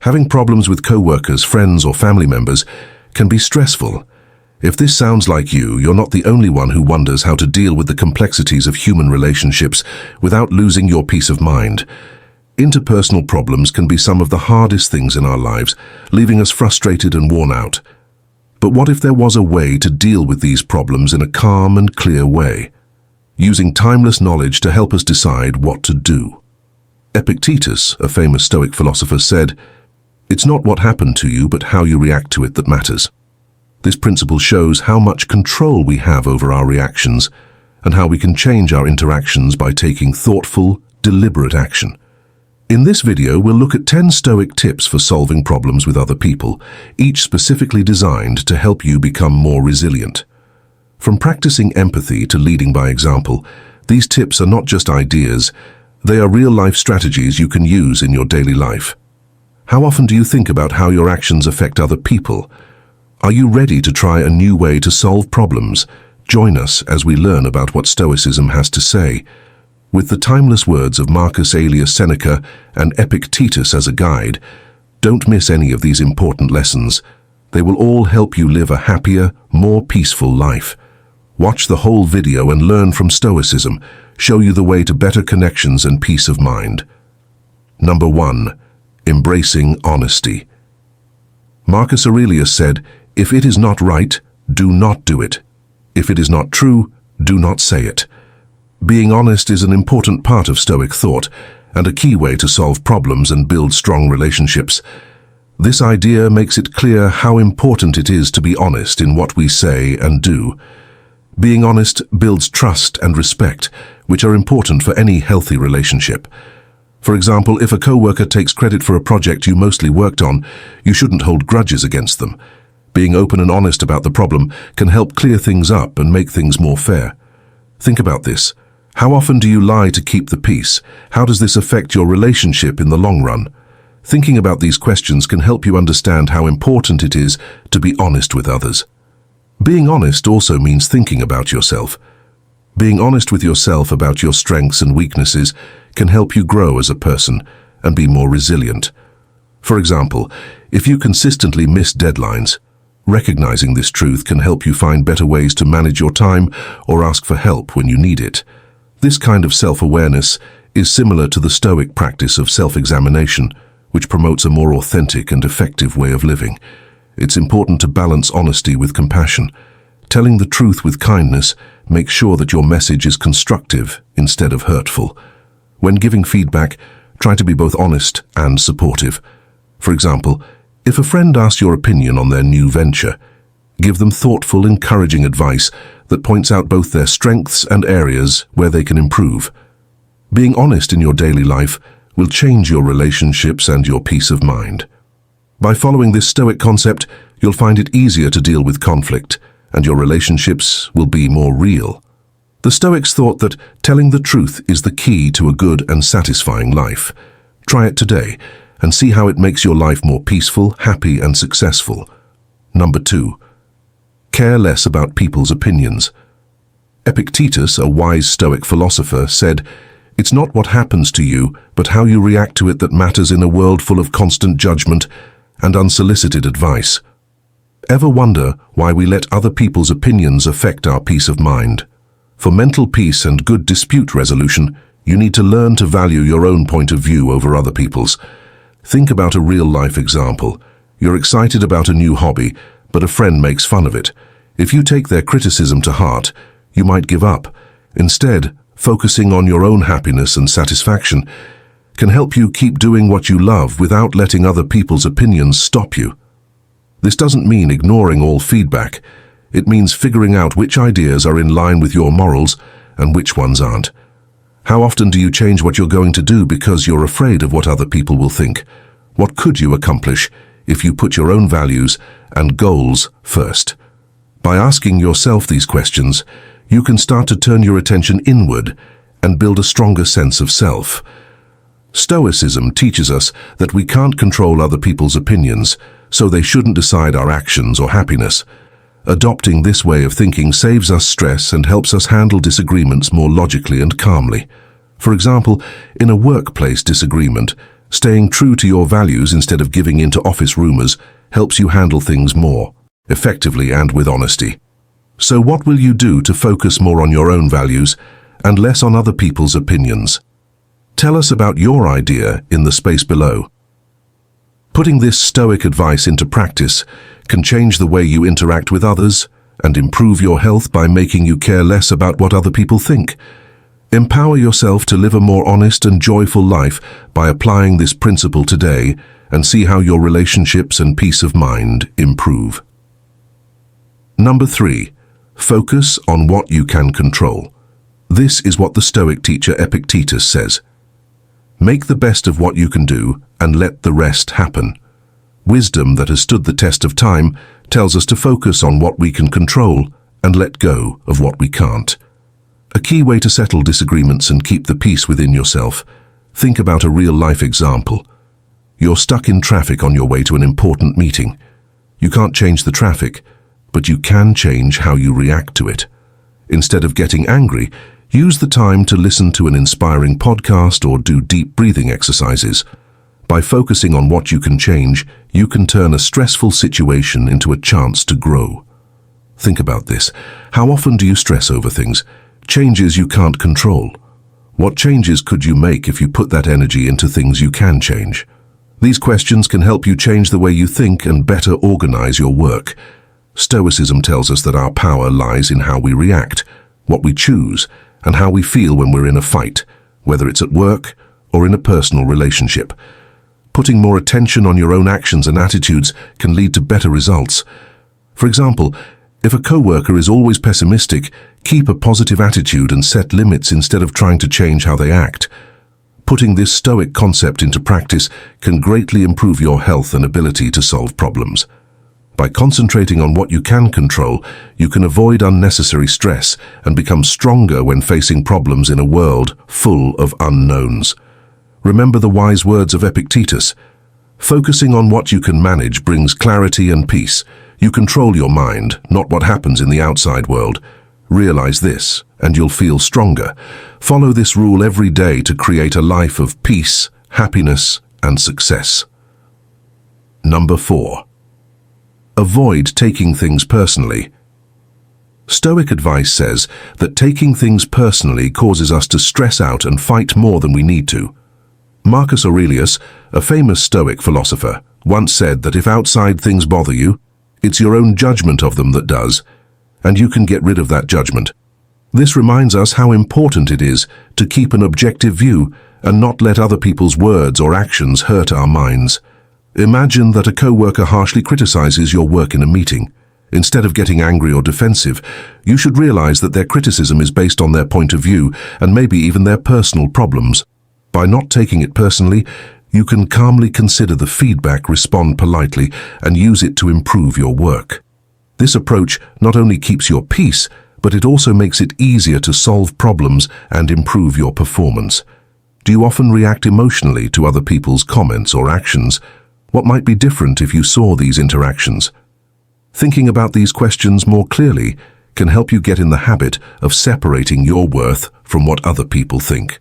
Having problems with co-workers, friends, or family members can be stressful. If this sounds like you, you're not the only one who wonders how to deal with the complexities of human relationships without losing your peace of mind. Interpersonal problems can be some of the hardest things in our lives, leaving us frustrated and worn out. But what if there was a way to deal with these problems in a calm and clear way, using timeless knowledge to help us decide what to do? Epictetus, a famous Stoic philosopher, said, "It's not what happened to you, but how you react to it that matters." This principle shows how much control we have over our reactions and how we can change our interactions by taking thoughtful, deliberate action. In this video, we'll look at 10 Stoic tips for solving problems with other people, each specifically designed to help you become more resilient. From practicing empathy to leading by example, these tips are not just ideas, they are real-life strategies you can use in your daily life. How often do you think about how your actions affect other people? Are you ready to try a new way to solve problems? Join us as we learn about what Stoicism has to say. With the timeless words of Marcus Aurelius Seneca and Epictetus as a guide, don't miss any of these important lessons. They will all help you live a happier, more peaceful life. Watch the whole video and learn from Stoicism, show you the way to better connections and peace of mind. Number 1. Embracing honesty. Marcus Aurelius said, "If it is not right, do not do it. If it is not true, do not say it." Being honest is an important part of Stoic thought and a key way to solve problems and build strong relationships. This idea makes it clear how important it is to be honest in what we say and do. Being honest builds trust and respect, which are important for any healthy relationship. For example, if a co-worker takes credit for a project you mostly worked on, you shouldn't hold grudges against them. Being open and honest about the problem can help clear things up and make things more fair. Think about this. How often do you lie to keep the peace? How does this affect your relationship in the long run? Thinking about these questions can help you understand how important it is to be honest with others. Being honest also means thinking about yourself. Being honest with yourself about your strengths and weaknesses can help you grow as a person and be more resilient. For example, if you consistently miss deadlines, recognizing this truth can help you find better ways to manage your time or ask for help when you need it. This kind of self-awareness is similar to the Stoic practice of self-examination, which promotes a more authentic and effective way of living. It's important to balance honesty with compassion. Telling the truth with kindness makes sure that your message is constructive instead of hurtful. When giving feedback, try to be both honest and supportive. For example, if a friend asks your opinion on their new venture, give them thoughtful, encouraging advice that points out both their strengths and areas where they can improve. Being honest in your daily life will change your relationships and your peace of mind. By following this Stoic concept, you'll find it easier to deal with conflict, and your relationships will be more real. The Stoics thought that telling the truth is the key to a good and satisfying life. Try it today and see how it makes your life more peaceful, happy, and successful. Number 2. Care less about people's opinions. Epictetus, a wise Stoic philosopher, said, "It's not what happens to you, but how you react to it that matters in a world full of constant judgment and unsolicited advice." Ever wonder why we let other people's opinions affect our peace of mind? For mental peace and good dispute resolution, you need to learn to value your own point of view over other people's. Think about a real-life example. You're excited about a new hobby, but a friend makes fun of it. If you take their criticism to heart, you might give up. Instead, focusing on your own happiness and satisfaction can help you keep doing what you love without letting other people's opinions stop you. This doesn't mean ignoring all feedback. It means figuring out which ideas are in line with your morals and which ones aren't. How often do you change what you're going to do because you're afraid of what other people will think? What could you accomplish if you put your own values and goals first? By asking yourself these questions, you can start to turn your attention inward and build a stronger sense of self. Stoicism teaches us that we can't control other people's opinions, so they shouldn't decide our actions or happiness. Adopting this way of thinking saves us stress and helps us handle disagreements more logically and calmly. For example, in a workplace disagreement, Staying true to your values instead of giving in to office rumors helps you handle things more effectively and with honesty. So what will you do to focus more on your own values and less on other people's opinions? Tell us about your idea in the space below. Putting this Stoic advice into practice can change the way you interact with others and improve your health by making you care less about what other people think. Empower yourself to live a more honest and joyful life by applying this principle today and see how your relationships and peace of mind improve. Number 3. Focus on what you can control. This is what the Stoic teacher Epictetus says. Make the best of what you can do and let the rest happen. Wisdom that has stood the test of time tells us to focus on what we can control and let go of what we can't. A key way to settle disagreements and keep the peace within yourself. Think about a real-life example. You're stuck in traffic on your way to an important meeting. You can't change the traffic, but you can change how you react to it. Instead of getting angry, use the time to listen to an inspiring podcast or do deep breathing exercises. By focusing on what you can change, you can turn a stressful situation into a chance to grow. Think about this. How often do you stress over things? Changes you can't control. What changes could you make if you put that energy into things you can change? These questions can help you change the way you think and better organize your work. Stoicism tells us that our power lies in how we react, what we choose, and how we feel when we're in a fight, whether it's at work or in a personal relationship. Putting more attention on your own actions and attitudes can lead to better results. For example, if a coworker is always pessimistic, keep a positive attitude and set limits instead of trying to change how they act. Putting this Stoic concept into practice can greatly improve your health and ability to solve problems. By concentrating on what you can control, you can avoid unnecessary stress and become stronger when facing problems in a world full of unknowns. Remember the wise words of Epictetus. Focusing on what you can manage brings clarity and peace. You control your mind, not what happens in the outside world. Realize this, and you'll feel stronger. Follow this rule every day to create a life of peace, happiness, and success. Number 4. Avoid taking things personally. Stoic advice says that taking things personally causes us to stress out and fight more than we need to. Marcus Aurelius, a famous Stoic philosopher, once said that if outside things bother you, it's your own judgment of them that does, and you can get rid of that judgment. This reminds us how important it is to keep an objective view and not let other people's words or actions hurt our minds. Imagine that a coworker harshly criticizes your work in a meeting. Instead of getting angry or defensive, you should realize that their criticism is based on their point of view and maybe even their personal problems. By not taking it personally, you can calmly consider the feedback, respond politely, and use it to improve your work. This approach not only keeps your peace, but it also makes it easier to solve problems and improve your performance. Do you often react emotionally to other people's comments or actions? What might be different if you saw these interactions? Thinking about these questions more clearly can help you get in the habit of separating your worth from what other people think.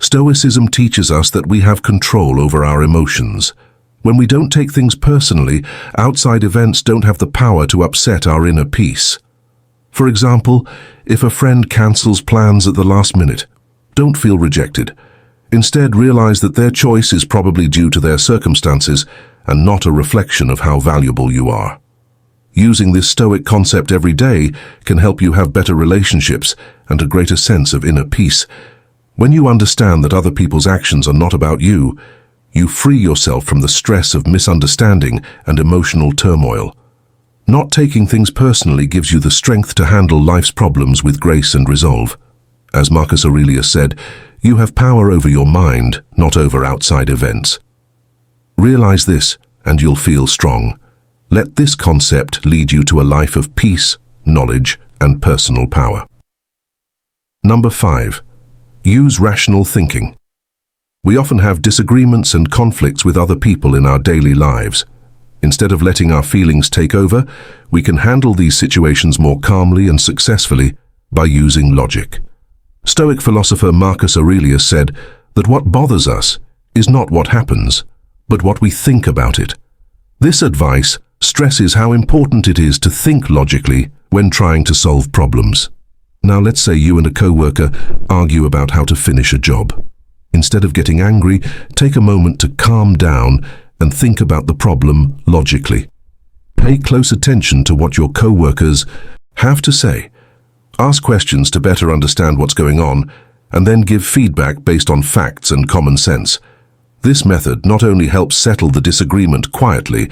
Stoicism teaches us that we have control over our emotions. When we don't take things personally, outside events don't have the power to upset our inner peace. For example, if a friend cancels plans at the last minute, don't feel rejected. Instead, realize that their choice is probably due to their circumstances and not a reflection of how valuable you are. Using this Stoic concept every day can help you have better relationships and a greater sense of inner peace. When you understand that other people's actions are not about you, you free yourself from the stress of misunderstanding and emotional turmoil. Not taking things personally gives you the strength to handle life's problems with grace and resolve. As Marcus Aurelius said, you have power over your mind, not over outside events. Realize this, and you'll feel strong. Let this concept lead you to a life of peace, knowledge, and personal power. Number 5. Use rational thinking. We often have disagreements and conflicts with other people in our daily lives. Instead of letting our feelings take over, we can handle these situations more calmly and successfully by using logic. Stoic philosopher Marcus Aurelius said that what bothers us is not what happens, but what we think about it. This advice stresses how important it is to think logically when trying to solve problems. Now let's say you and a coworker argue about how to finish a job. Instead of getting angry, take a moment to calm down and think about the problem logically. Pay close attention to what your coworkers have to say. Ask questions to better understand what's going on, and then give feedback based on facts and common sense. This method not only helps settle the disagreement quietly,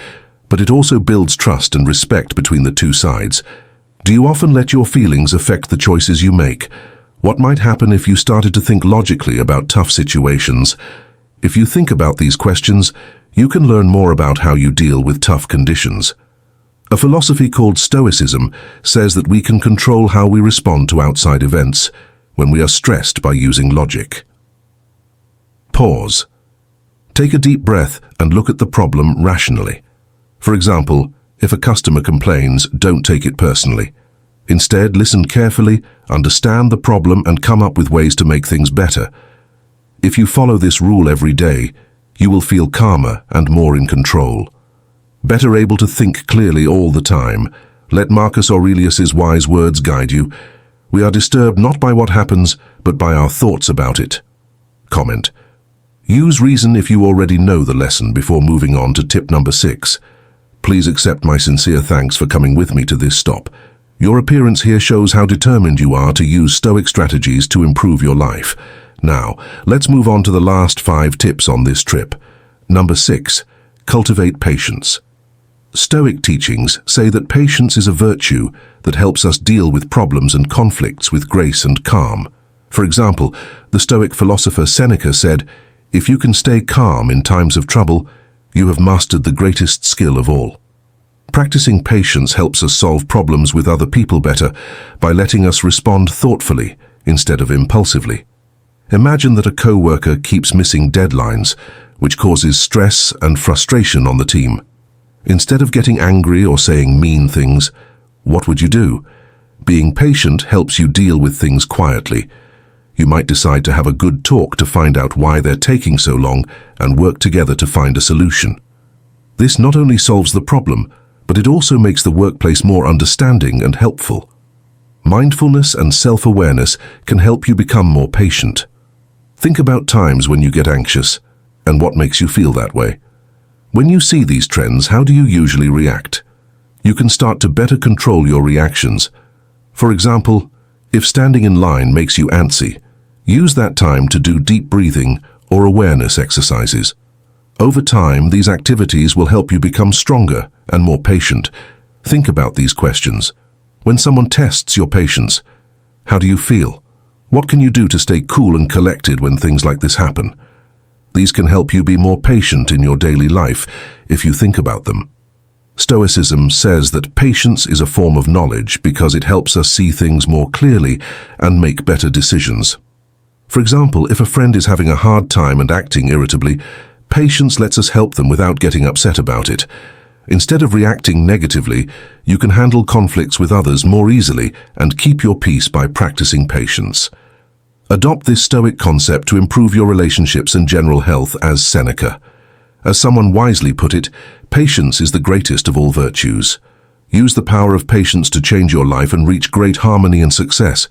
but it also builds trust and respect between the two sides. Do you often let your feelings affect the choices you make? What might happen if you started to think logically about tough situations? If you think about these questions, you can learn more about how you deal with tough conditions. A philosophy called Stoicism says that we can control how we respond to outside events when we are stressed by using logic. Pause. Take a deep breath and look at the problem rationally. For example, if a customer complains, don't take it personally. Instead, listen carefully, understand the problem, and come up with ways to make things better. If you follow this rule every day, you will feel calmer and more in control. Better able to think clearly all the time. Let Marcus Aurelius's wise words guide you. We are disturbed not by what happens, but by our thoughts about it. Comment. Use reason if you already know the lesson before moving on to tip number 6. Please accept my sincere thanks for coming with me to this stop. Your appearance here shows how determined you are to use Stoic strategies to improve your life. Now, let's move on to the last 5 tips on this trip. Number 6. Cultivate patience. Stoic teachings say that patience is a virtue that helps us deal with problems and conflicts with grace and calm. For example, the Stoic philosopher Seneca said, "If you can stay calm in times of trouble, you have mastered the greatest skill of all." Practicing patience helps us solve problems with other people better by letting us respond thoughtfully instead of impulsively. Imagine that a coworker keeps missing deadlines, which causes stress and frustration on the team. Instead of getting angry or saying mean things, what would you do? Being patient helps you deal with things quietly. You might decide to have a good talk to find out why they're taking so long and work together to find a solution. This not only solves the problem, but it also makes the workplace more understanding and helpful. Mindfulness and self-awareness can help you become more patient. Think about times when you get anxious and what makes you feel that way. When you see these trends, how do you usually react? You can start to better control your reactions. For example, if standing in line makes you antsy, use that time to do deep breathing or awareness exercises. Over time, these activities will help you become stronger and more patient. Think about these questions. When someone tests your patience, how do you feel? What can you do to stay cool and collected when things like this happen? These can help you be more patient in your daily life if you think about them. Stoicism says that patience is a form of knowledge because it helps us see things more clearly and make better decisions. For example, if a friend is having a hard time and acting irritably, patience lets us help them without getting upset about it. Instead of reacting negatively, you can handle conflicts with others more easily and keep your peace by practicing patience. Adopt this Stoic concept to improve your relationships and general health as Seneca. As someone wisely put it, patience is the greatest of all virtues. Use the power of patience to change your life and reach great harmony and success.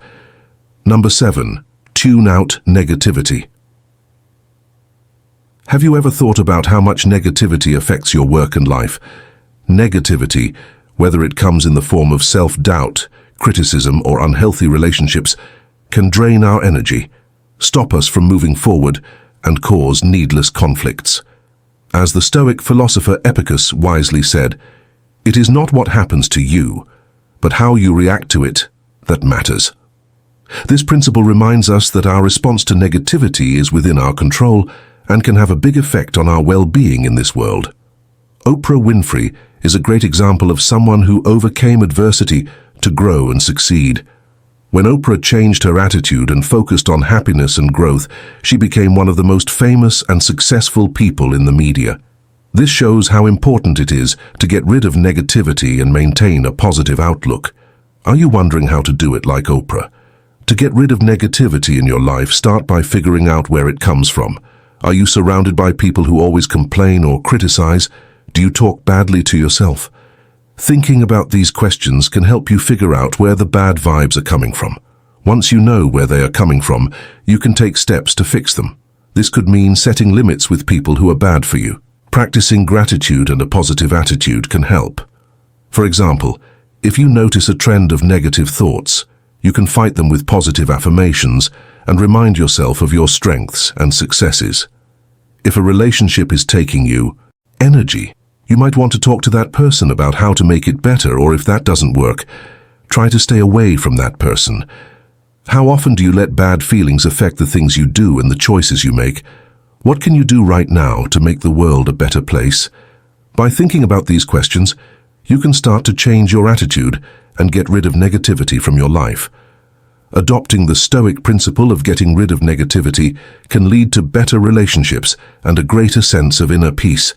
Number 7. Tune out negativity. Have you ever thought about how much negativity affects your work and life? Negativity, whether it comes in the form of self-doubt, criticism, or unhealthy relationships, can drain our energy, stop us from moving forward, and cause needless conflicts. As the Stoic philosopher Epicurus wisely said, "It is not what happens to you, but how you react to it that matters." This principle reminds us that our response to negativity is within our control and can have a big effect on our well-being in this world. Oprah Winfrey is a great example of someone who overcame adversity to grow and succeed. When Oprah changed her attitude and focused on happiness and growth, she became one of the most famous and successful people in the media. This shows how important it is to get rid of negativity and maintain a positive outlook. Are you wondering how to do it like Oprah? To get rid of negativity in your life, start by figuring out where it comes from. Are you surrounded by people who always complain or criticize? Do you talk badly to yourself? Thinking about these questions can help you figure out where the bad vibes are coming from. Once you know where they are coming from, you can take steps to fix them. This could mean setting limits with people who are bad for you. Practicing gratitude and a positive attitude can help. For example, if you notice a trend of negative thoughts, you can fight them with positive affirmations and remind yourself of your strengths and successes. If a relationship is taking you energy, you might want to talk to that person about how to make it better, or if that doesn't work, try to stay away from that person. How often do you let bad feelings affect the things you do and the choices you make? What can you do right now to make the world a better place? By thinking about these questions, you can start to change your attitude and get rid of negativity from your life. Adopting the Stoic principle of getting rid of negativity can lead to better relationships and a greater sense of inner peace.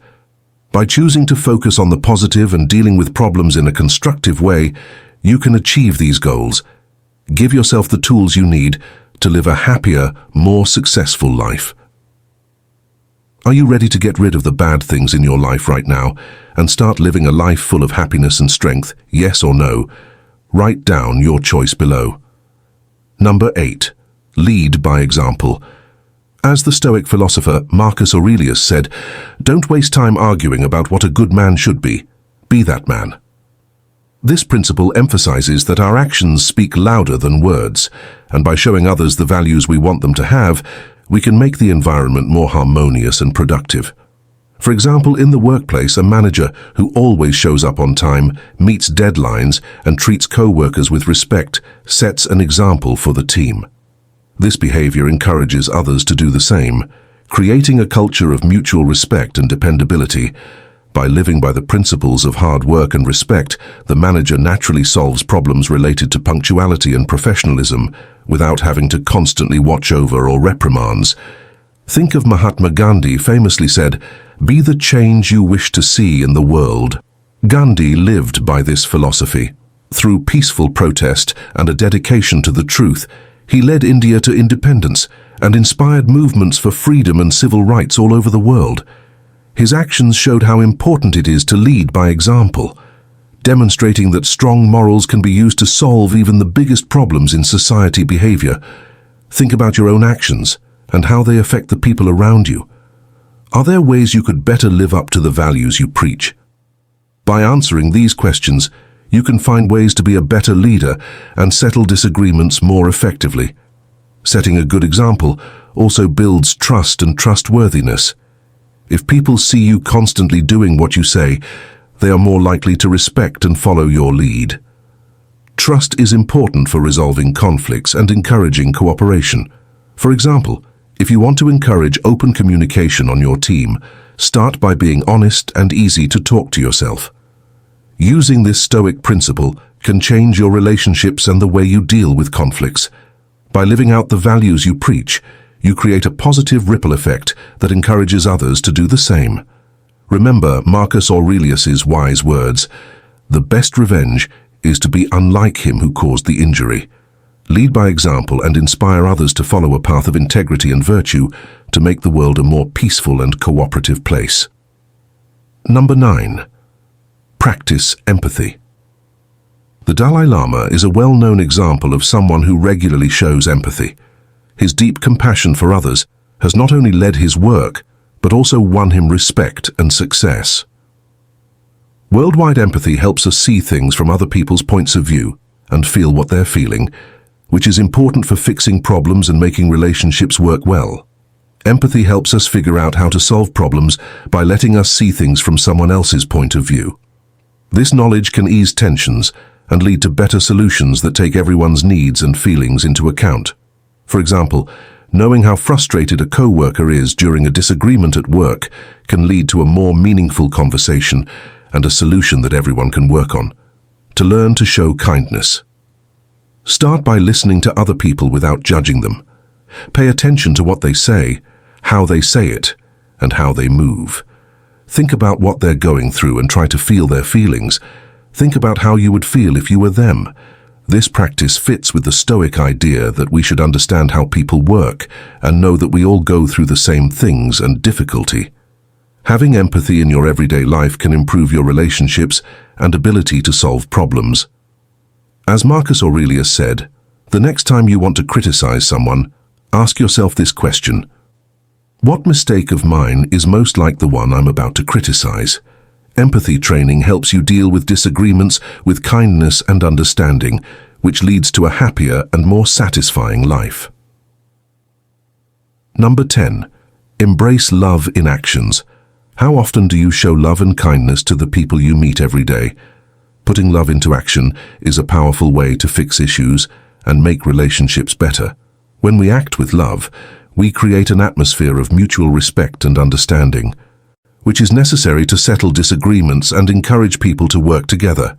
By choosing to focus on the positive and dealing with problems in a constructive way, you can achieve these goals. Give yourself the tools you need to live a happier, more successful life. Are you ready to get rid of the bad things in your life right now and start living a life full of happiness and strength? Yes or no? Write down your choice below. Number 8. Lead by example. As the Stoic philosopher Marcus Aurelius said, "Don't waste time arguing about what a good man should be. Be that man." This principle emphasizes that our actions speak louder than words, and by showing others the values we want them to have, we can make the environment more harmonious and productive. For example, in the workplace, a manager who always shows up on time, meets deadlines, and treats co-workers with respect sets an example for the team. This behavior encourages others to do the same, creating a culture of mutual respect and dependability. By living by the principles of hard work and respect, the manager naturally solves problems related to punctuality and professionalism without having to constantly watch over or reprimands. Think of Mahatma Gandhi famously said, "Be the change you wish to see in the world." Gandhi lived by this philosophy. Through peaceful protest and a dedication to the truth, he led India to independence and inspired movements for freedom and civil rights all over the world. His actions showed how important it is to lead by example, demonstrating that strong morals can be used to solve even the biggest problems in society behavior. Think about your own actions and how they affect the people around you. Are there ways you could better live up to the values you preach? By answering these questions, you can find ways to be a better leader and settle disagreements more effectively. Setting a good example also builds trust and trustworthiness. If people see you constantly doing what you say, they are more likely to respect and follow your lead. Trust is important for resolving conflicts and encouraging cooperation. For example, if you want to encourage open communication on your team, start by being honest and easy to talk to yourself. Using this Stoic principle can change your relationships and the way you deal with conflicts. By living out the values you preach, you create a positive ripple effect that encourages others to do the same. Remember Marcus Aurelius's wise words, "The best revenge is to be unlike him who caused the injury." Lead by example and inspire others to follow a path of integrity and virtue to make the world a more peaceful and cooperative place. Number 9. Practice empathy. The Dalai Lama is a well-known example of someone who regularly shows empathy. His deep compassion for others has not only led his work, but also won him respect and success. Worldwide empathy helps us see things from other people's points of view and feel what they're feeling, which is important for fixing problems and making relationships work well. Empathy helps us figure out how to solve problems by letting us see things from someone else's point of view. This knowledge can ease tensions and lead to better solutions that take everyone's needs and feelings into account. For example, knowing how frustrated a co-worker is during a disagreement at work can lead to a more meaningful conversation and a solution that everyone can work on. To learn to show kindness. Start by listening to other people without judging them. Pay attention to what they say, how they say it, and how they move. Think about what they're going through and try to feel their feelings. Think about how you would feel if you were them. This practice fits with the Stoic idea that we should understand how people work and know that we all go through the same things and difficulty. Having empathy in your everyday life can improve your relationships and ability to solve problems. As Marcus Aurelius said, the next time you want to criticize someone, ask yourself this question: what mistake of mine is most like the one I'm about to criticize? Empathy training helps you deal with disagreements with kindness and understanding, which leads to a happier and more satisfying life. Number 10. Embrace love in actions. How often do you show love and kindness to the people you meet every day? Putting love into action is a powerful way to fix issues and make relationships better. When we act with love, we create an atmosphere of mutual respect and understanding, which is necessary to settle disagreements and encourage people to work together.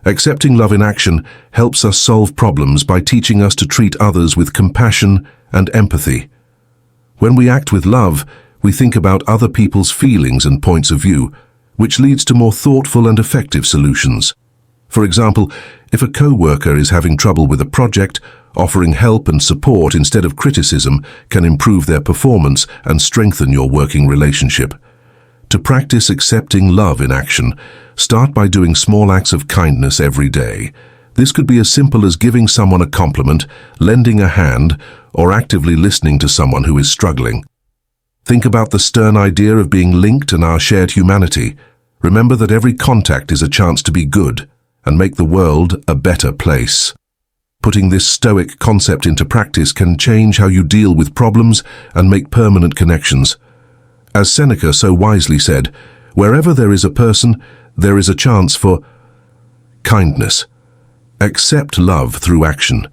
Accepting love in action helps us solve problems by teaching us to treat others with compassion and empathy. When we act with love, we think about other people's feelings and points of view, which leads to more thoughtful and effective solutions. For example, if a co-worker is having trouble with a project, offering help and support instead of criticism can improve their performance and strengthen your working relationship. To practice accepting love in action, start by doing small acts of kindness every day. This could be as simple as giving someone a compliment, lending a hand, or actively listening to someone who is struggling. Think about the stern idea of being linked in our shared humanity. Remember that every contact is a chance to be good and make the world a better place. Putting this Stoic concept into practice can change how you deal with problems and make permanent connections. As Seneca so wisely said, wherever there is a person, there is a chance for kindness. Accept love through action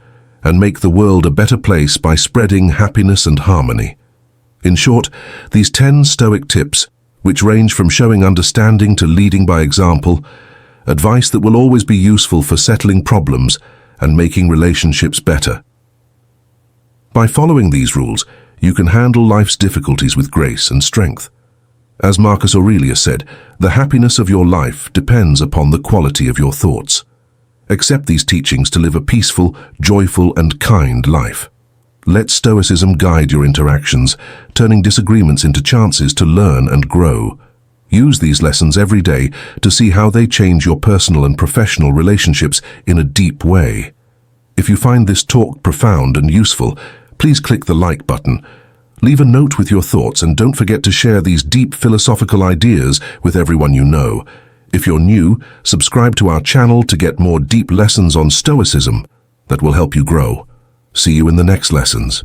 and make the world a better place by spreading happiness and harmony. In short, these 10 Stoic tips, which range from showing understanding to leading by example, advice that will always be useful for settling problems and making relationships better. By following these rules, you can handle life's difficulties with grace and strength. As Marcus Aurelius said, the happiness of your life depends upon the quality of your thoughts. Accept these teachings to live a peaceful, joyful, and kind life. Let Stoicism guide your interactions, turning disagreements into chances to learn and grow. Use these lessons every day to see how they change your personal and professional relationships in a deep way. If you find this talk profound and useful, please click the like button. Leave a note with your thoughts and don't forget to share these deep philosophical ideas with everyone you know. If you're new, subscribe to our channel to get more deep lessons on Stoicism that will help you grow. See you in the next lessons.